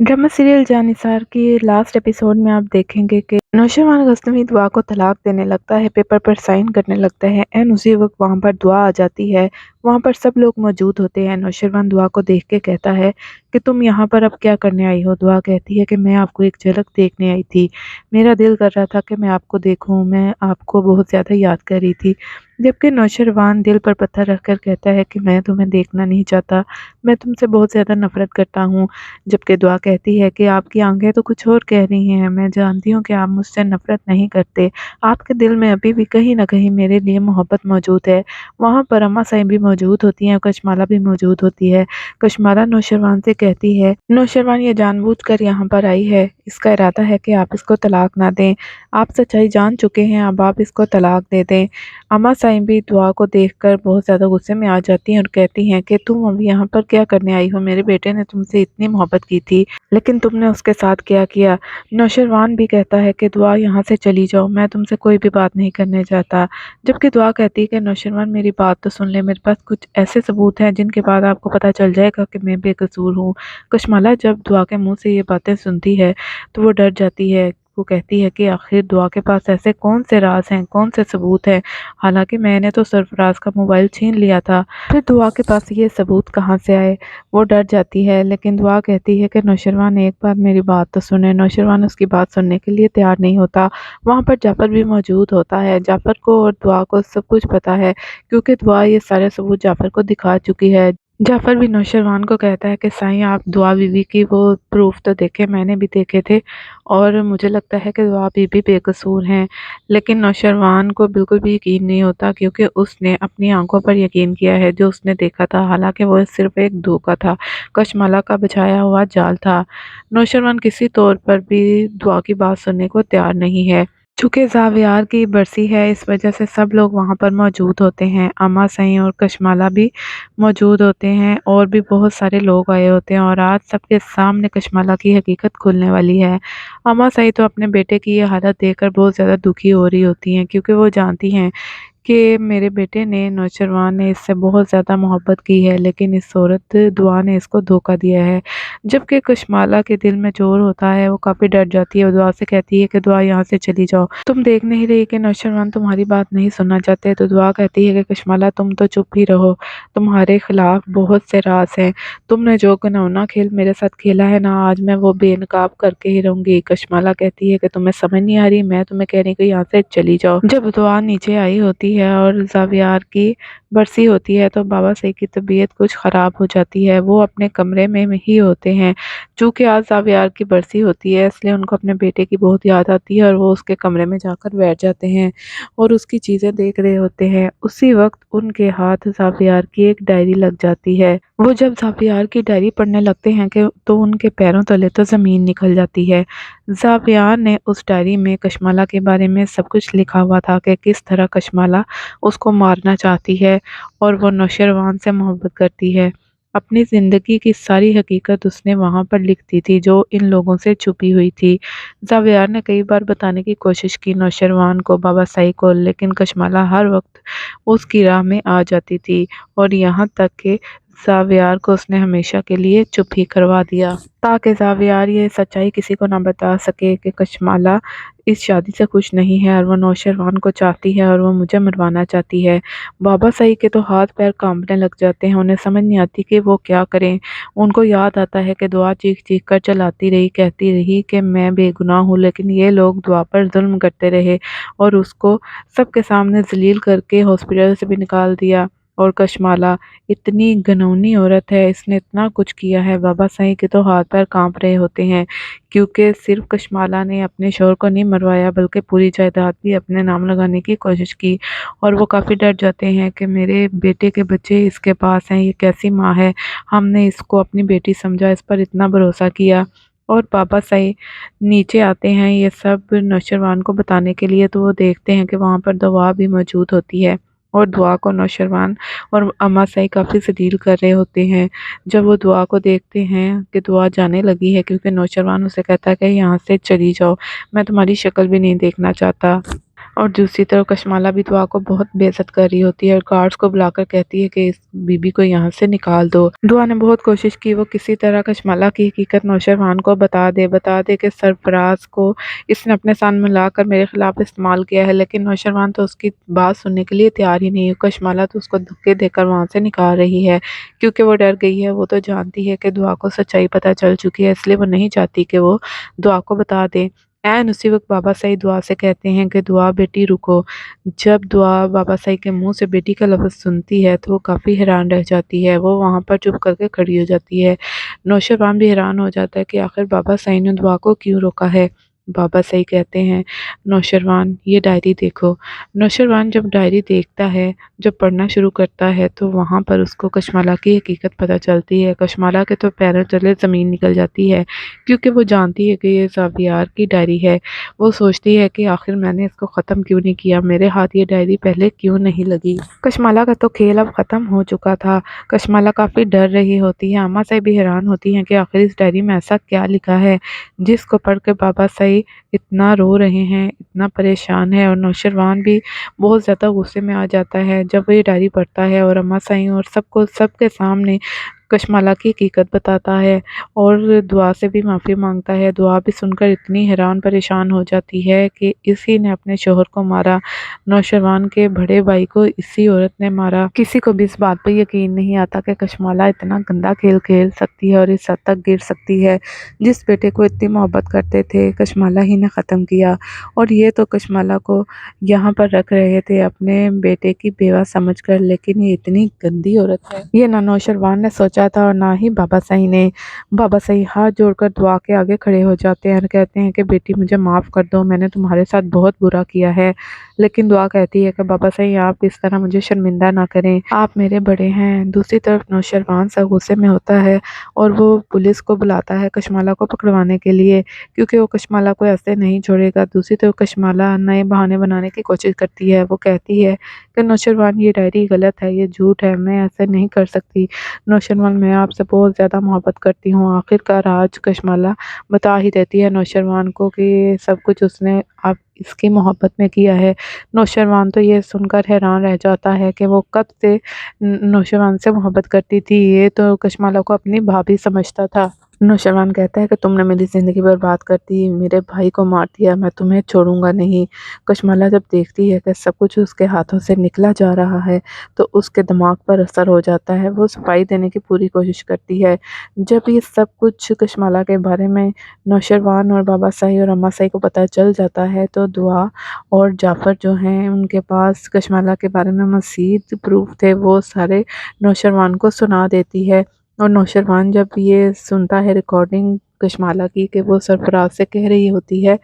Drama serial Jannisar की last episode में आप देखेंगे कि नौशरवान गज़नवी दुआ को तलाक देने लगता है, पेपर पर साइन करने लगता है एंड उसी वक्त वहाँ पर दुआ आ जाती है। वहाँ पर सब लोग मौजूद होते हैं। नौशरवान दुआ को देख के कहता है कि तुम यहाँ पर अब क्या करने आई हो। दुआ कहती है कि मैं आपको एक झलक देखने आई थी, मेरा दिल कर रहा था कि मैं आपको देखूं, मैं आपको बहुत ज़्यादा याद कर रही थी। जबकि नौशरवान दिल पर पत्थर रखकर कहता है कि मैं तुम्हें देखना नहीं चाहता, मैं तुमसे बहुत ज़्यादा नफरत करता हूँ। जबकि दुआ कहती है कि आपकी आंखें तो कुछ और कह रही हैं, मैं जानती हूँ कि आप मुझसे नफरत नहीं करते, आपके दिल में अभी भी कहीं ना कहीं मेरे लिए मोहब्बत मौजूद है। वहाँ पर अम्मा साहिब भी मौजूद होती हैं, कशमाला भी मौजूद होती है। कशमाला नौशरवान से कहती है, नौशरवान ये जानबूझकर यहाँ पर आई है, इसका इरादा है कि आप इसको तलाक ना दें, आप सच्चाई जान चुके हैं, अब आप इसको तलाक दे दें। अम्मा साहिब भी दुआ को देखकर बहुत ज़्यादा गुस्से में आ जाती हैं और कहती हैं कि तुम अभी यहाँ पर क्या करने आई हो, मेरे बेटे ने तुमसे इतनी मोहब्बत की थी लेकिन तुमने उसके साथ क्या किया। नौशरवान भी कहता है कि दुआ यहाँ से चली जाओ, मैं तुमसे कोई भी बात नहीं करने चाहता। जबकि दुआ कहती है कि नौशरवान मेरी बात तो सुन ले, मेरे पास कुछ ऐसे सबूत हैं जिनके बाद आपको पता चल जाएगा कि मैं बेकसूर हूँ। कशमाला जब दुआ के मुंह से ये बातें सुनती है तो वो डर जाती है। वो कहती है कि आखिर दुआ के पास ऐसे कौन से राज हैं, कौन से सबूत हैं, हालांकि मैंने तो सरफराज का मोबाइल छीन लिया था, फिर दुआ के पास ये सबूत कहाँ से आए। वो डर जाती है लेकिन दुआ कहती है कि नौशरवान एक बार मेरी बात तो सुने। नौशरवान उसकी बात सुनने के लिए तैयार नहीं होता। वहाँ पर जाफर भी मौजूद होता है। जाफर को और दुआ को सब कुछ पता है क्योंकि दुआ ये सारे सबूत जाफर को दिखा चुकी है। जाफर भी नौशरवान को कहता है कि साईं आप दुआ बीवी की वो प्रूफ तो देखे, मैंने भी देखे थे और मुझे लगता है कि दुआ बीवी बेकसूर हैं। लेकिन नौशरवान को बिल्कुल भी यकीन नहीं होता क्योंकि उसने अपनी आंखों पर यकीन किया है जो उसने देखा था, हालांकि वो सिर्फ एक धोखा था, कशमाला का बिछाया हुआ जाल था। नौशरवान किसी तौर पर भी दुआ की बात सुनने को तैयार नहीं है। चूँकि ज़ावियार की बरसी है इस वजह से सब लोग वहाँ पर मौजूद होते हैं। अम्मा सईं और कशमाला भी मौजूद होते हैं और भी बहुत सारे लोग आए होते हैं और आज सबके सामने कशमाला की हकीकत खुलने वाली है। अम्मा सईं तो अपने बेटे की ये हालत देखकर बहुत ज़्यादा दुखी हो रही होती हैं क्योंकि वो जानती हैं कि मेरे बेटे ने, नौशरवान ने इससे बहुत ज़्यादा मोहब्बत की है लेकिन इस औरत दुआ ने इसको धोखा दिया है। जबकि कशमाला के दिल में जोर होता है, वो काफ़ी डर जाती है। वो दुआ से कहती है कि दुआ यहाँ से चली जाओ, तुम देख नहीं रही कि नौशरवान तुम्हारी बात नहीं सुनना चाहते। तो दुआ कहती है कि कशमाला तुम तो चुप ही रहो, तुम्हारे खिलाफ बहुत से राज हैं, तुमने जो घिनौना खेल मेरे साथ खेला है ना, आज मैं वो बेनकाब करके ही रहूंगी। कशमाला कहती है कि तुम्हें समझ नहीं आ रही, मैं तुम्हें कह रही हूँ कि यहाँ से चली जाओ। जब दुआ नीचे आई होती है और ज़ावियार की बरसी होती है तो बाबा सईद की तबीयत कुछ ख़राब हो जाती है। वो अपने कमरे में ही होते हैं। चूँकि आज ज़ावियार की बरसी होती है इसलिए उनको अपने बेटे की बहुत याद आती है और वो उसके कमरे में जाकर बैठ जाते हैं और उसकी चीज़ें देख रहे होते हैं। उसी वक्त उनके हाथ ज़ावियार की एक डायरी लग जाती है। वो जब ज़ावियार की डायरी पढ़ने लगते हैं कि तो उनके पैरों तले तो ज़मीन निकल जाती है। ज़ावियार ने उस डायरी में कशमाला के बारे में सब कुछ लिखा हुआ था कि किस तरह कशमाला उसको मारना चाहती है और वो नौशरवान से मोहब्बत करती है। अपनी ज़िंदगी की सारी हकीकत उसने वहाँ पर लिख दी थी जो इन लोगों से छुपी हुई थी। ज़ावियार ने कई बार बताने की कोशिश की नौशरवान को, बाबा साईं को, लेकिन कशमाला हर वक्त उसकी राह में आ जाती थी और यहाँ तक कि ज़ावियार को उसने हमेशा के लिए चुप ही करवा दिया ताकि ज़ावियार ये सच्चाई किसी को ना बता सके कि कशमाला इस शादी से खुश नहीं है और वो नौशरवान को चाहती है और वो मुझे मरवाना चाहती है। बाबा सईद के तो हाथ पैर कांपने लग जाते हैं, उन्हें समझ नहीं आती कि वो क्या करें। उनको याद आता है कि दुआ चीख चीख कर चलाती रही, कहती रही कि मैं बेगुनाह हूँ, लेकिन ये लोग दुआ पर जुल्म करते रहे और उसको सबके सामने जलील करके हॉस्पिटल से भी निकाल दिया। और कशमाला इतनी घिनौनी औरत है, इसने इतना कुछ किया है। बाबा सईद के तो हाथ पैर कांप रहे होते हैं क्योंकि सिर्फ कशमाला ने अपने शोहर को नहीं मरवाया बल्कि पूरी जायदाद भी अपने नाम लगाने की कोशिश की और वो काफ़ी डर जाते हैं कि मेरे बेटे के बच्चे इसके पास हैं, ये कैसी माँ है, हमने इसको अपनी बेटी समझा, इस पर इतना भरोसा किया। और बाबा सईद नीचे आते हैं ये सब नौशरवान को बताने के लिए, तो वो देखते हैं कि वहाँ पर दुआ भी मौजूद होती है और दुआ को नौशरवान और अम्मा सईद काफ़ी जलील कर रहे होते हैं। जब वो दुआ को देखते हैं कि दुआ जाने लगी है क्योंकि नौशरवान उसे कहता है कि यहाँ से चली जाओ, मैं तुम्हारी शक्ल भी नहीं देखना चाहता। اور دوسری طرف کشمالہ بھی دعا کو بہت بے عزت کر رہی ہوتی ہے اور گارڈز کو بلا کر کہتی ہے کہ اس بی بی کو یہاں سے نکال دو۔ دعا نے بہت کوشش کی وہ کسی طرح کشمالہ کی حقیقت نوشروان کو بتا دے کہ سرفراز کو اس نے اپنے ساتھ ملا کر میرے خلاف استعمال کیا ہے، لیکن نوشروان تو اس کی بات سننے کے لیے تیار ہی نہیں ہے۔ کشمالہ تو اس کو دھکے دے کر وہاں سے نکال رہی ہے کیونکہ وہ ڈر گئی ہے۔ وہ تو جانتی ہے کہ دعا کو سچائی پتہ چل چکی ہے، اس لیے وہ نہیں چاہتی کہ وہ دعا کو بتا دے۔ اسی وقت بابا سعید دعا سے کہتے ہیں کہ دعا بیٹی رکو۔ جب دعا بابا سعید کے منہ سے بیٹی کا لفظ سنتی ہے تو وہ کافی حیران رہ جاتی ہے، وہ وہاں پر چپ کر کے کھڑی ہو جاتی ہے۔ نوشروان بھی حیران ہو جاتا ہے کہ آخر بابا سعید نے دعا کو کیوں روکا ہے۔ بابا سعید کہتے ہیں نوشروان یہ ڈائری دیکھو۔ نوشروان جب ڈائری دیکھتا ہے، جب پڑھنا شروع کرتا ہے تو وہاں پر اس کو کشمالہ کی حقیقت پتہ چلتی ہے۔ کشمالہ کے تو پیروں تلے زمین نکل جاتی ہے کیونکہ وہ جانتی ہے کہ یہ زاویار کی ڈائری ہے۔ وہ سوچتی ہے کہ آخر میں نے اس کو ختم کیوں نہیں کیا، میرے ہاتھ یہ ڈائری پہلے کیوں نہیں لگی۔ کشمالہ کا تو کھیل اب ختم ہو چکا تھا۔ کشمالہ کافی ڈر رہی ہوتی ہے، اماں سے بھی حیران ہوتی ہیں کہ آخر اس ڈائری میں ایسا کیا لکھا ہے جس کو پڑھ کے بابا سعید اتنا رو رہے ہیں، اتنا پریشان ہے۔ اور نوشروان بھی بہت زیادہ غصے میں آ جاتا ہے جب وہ یہ ڈائری پڑھتا ہے اور اماں سعید اور سب کے سامنے کشمالہ کی حقیقت بتاتا ہے اور دعا سے بھی معافی مانگتا ہے۔ دعا بھی سن کر اتنی حیران پریشان ہو جاتی ہے کہ اسی نے اپنے شوہر کو مارا، نوشروان کے بڑے بھائی کو اسی عورت نے مارا۔ کسی کو بھی اس بات پہ یقین نہیں آتا کہ کشمالہ اتنا گندا کھیل کھیل سکتی ہے اور اس حد تک گر سکتی ہے۔ جس بیٹے کو اتنی محبت کرتے تھے کشمالہ ہی نے ختم کیا، اور یہ تو کشمالہ کو یہاں پر رکھ رہے تھے اپنے بیٹے کی بیوہ سمجھ کر، لیکن یہ اتنی گندی عورت ہے یہ نہ نوشروان نے سوچا تھا اور نہ ہی بابا سعید نے۔ بابا سعید ہاتھ جوڑ کر دعا کے آگے کھڑے ہو جاتے ہیں اور کہتے ہیں کہ بیٹی مجھے معاف کر دو، میں نے تمہارے ساتھ بہت برا کیا ہے۔ لیکن دعا کہتی ہے کہ بابا سعید آپ اس طرح مجھے شرمندہ نہ کریں، آپ میرے بڑے ہیں۔ دوسری طرف نوشروان سا غصے میں ہوتا ہے اور وہ پولیس کو بلاتا ہے کشمالہ کو پکڑوانے کے لیے کیونکہ وہ کشمالہ کو ایسے نہیں چھوڑے گا۔ دوسری طرف کشمالہ نئے بہانے بنانے کی کوشش کرتی ہے، وہ کہتی ہے کہ نوشروان یہ ڈائری غلط ہے، یہ جھوٹ ہے، میں ایسے نہیں کر سکتی۔ نوشروان میں آپ سے بہت زیادہ محبت کرتی ہوں۔ آخرکار آج کشمالہ بتا ہی دیتی ہے نوشروان کو کہ یہ سب کچھ اس نے اب اس کی محبت میں کیا ہے۔ نوشروان تو یہ سن کر حیران رہ جاتا ہے کہ وہ کب سے نوشروان سے محبت کرتی تھی، یہ تو کشمالہ کو اپنی بھابھی سمجھتا تھا۔ نوشروان کہتا ہے کہ تم نے میری زندگی برباد کر دی، میرے بھائی کو مار دیا، میں تمہیں چھوڑوں گا نہیں۔ کشمالہ جب دیکھتی ہے کہ سب کچھ اس کے ہاتھوں سے نکلا جا رہا ہے تو اس کے دماغ پر اثر ہو جاتا ہے، وہ صفائی دینے کی پوری کوشش کرتی ہے۔ جب یہ سب کچھ کشمالہ کے بارے میں نوشروان اور بابا سعید اور اماں سعید کو پتہ چل جاتا ہے تو دعا اور جعفر جو ہیں ان کے پاس کشمالہ کے بارے میں مزید پروف تھے، وہ سارے نوشروان کو سنا دیتی ہے۔ اور نوشروان جب یہ سنتا ہے ریکارڈنگ کشمالہ کی کہ وہ سرفراز سے کہہ رہی ہوتی ہے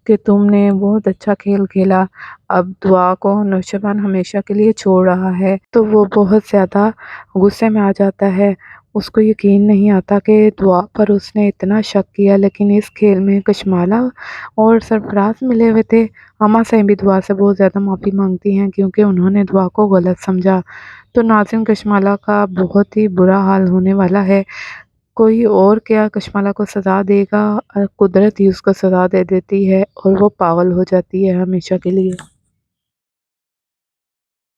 کہ تم نے بہت اچھا کھیل کھیلا، اب دعا کو نوشروان ہمیشہ کے لیے چھوڑ رہا ہے، تو وہ بہت زیادہ غصے میں آ جاتا ہے۔ اس کو یقین نہیں آتا کہ دعا پر اس نے اتنا شک کیا، لیکن اس کھیل میں کشمالہ اور سرفراز ملے ہوئے تھے۔ اماں سے بھی دعا سے بہت زیادہ معافی مانگتی ہیں کیونکہ انہوں نے دعا کو غلط سمجھا۔ تو ناظرین کشمالہ کا بہت ہی برا حال ہونے والا ہے۔ کوئی اور کیا کشمالہ کو سزا دے گا، قدرت ہی اس کو سزا دے دیتی ہے اور وہ پاگل ہو جاتی ہے ہمیشہ کے لیے۔